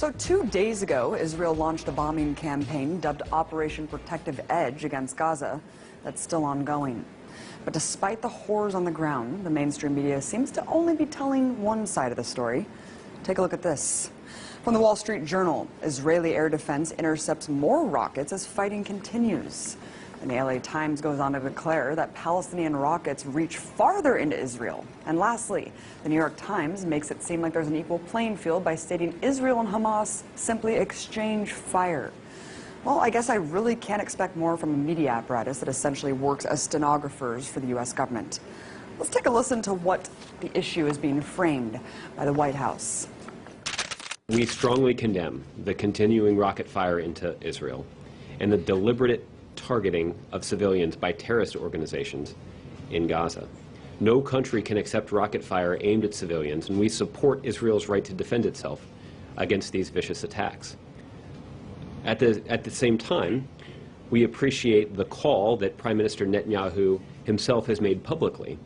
So 2 days ago, Israel launched a bombing campaign dubbed Operation Protective Edge against Gaza that's still ongoing. But despite the horrors on the ground, the mainstream media seems to only be telling one side of the story. Take a look at this. From the Wall Street Journal, Israeli air defense intercepts more rockets as fighting continues. And the LA Times goes on to declare that Palestinian rockets reach farther into Israel. And lastly, the New York Times makes it seem like there's an equal playing field by stating Israel and Hamas simply exchange fire. Well, I guess I really can't expect more from a media apparatus that essentially works as stenographers for the U.S. government. Let's take a listen to what the issue is being framed by the White House. We strongly condemn the continuing rocket fire into Israel and the deliberate targeting of civilians by terrorist organizations in Gaza. No country can accept rocket fire aimed at civilians, and we support Israel's right to defend itself against these vicious attacks. At the same time, we appreciate the call that Prime Minister Netanyahu himself has made publicly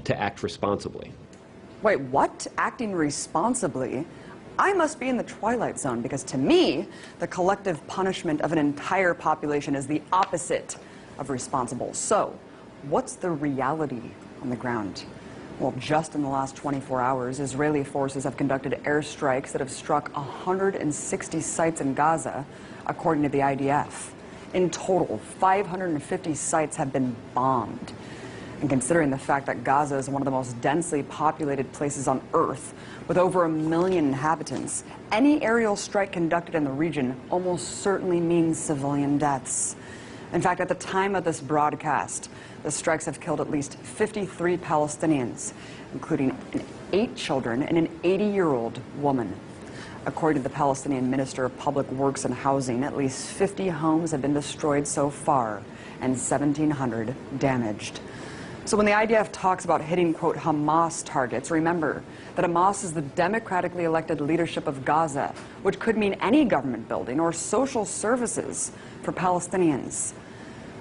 to act responsibly. Wait, what? Acting responsibly? I must be in the twilight zone, because to me, the collective punishment of an entire population is the opposite of responsible. So, what's the reality on the ground? Well, just in the last 24 hours, Israeli forces have conducted airstrikes that have struck 160 sites in Gaza, according to the IDF. In total, 550 sites have been bombed. And considering the fact that Gaza is one of the most densely populated places on Earth, with over 1 million inhabitants, any aerial strike conducted in the region almost certainly means civilian deaths. In fact, at the time of this broadcast, the strikes have killed at least 53 Palestinians, including 8 children and an 80-year-old woman. According to the Palestinian Minister of Public Works and Housing, at least 50 homes have been destroyed so far and 1,700 damaged. So when the IDF talks about hitting, quote, Hamas targets, remember that Hamas is the democratically elected leadership of Gaza, which could mean any government building or social services for Palestinians.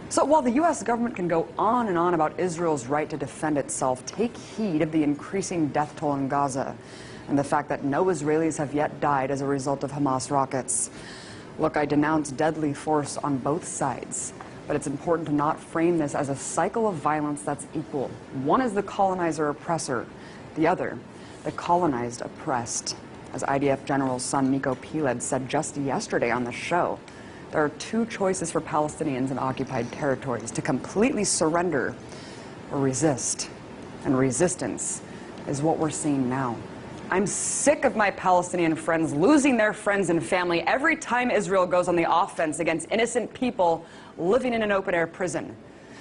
So while the U.S. government can go on and on about Israel's right to defend itself, take heed of the increasing death toll in Gaza and the fact that no Israelis have yet died as a result of Hamas rockets. Look, I denounce deadly force on both sides. But it's important to not frame this as a cycle of violence that's equal. One is the colonizer-oppressor, the other, the colonized oppressed. As IDF General's son Miko Piled said just yesterday on the show, there are 2 choices for Palestinians in occupied territories: to completely surrender or resist. And resistance is what we're seeing now. I'm sick of my Palestinian friends losing their friends and family every time Israel goes on the offense against innocent people living in an open-air prison.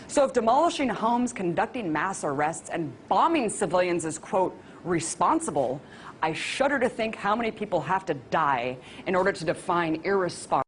So if demolishing homes, conducting mass arrests, and bombing civilians is, quote, responsible, I shudder to think how many people have to die in order to define irresponsible.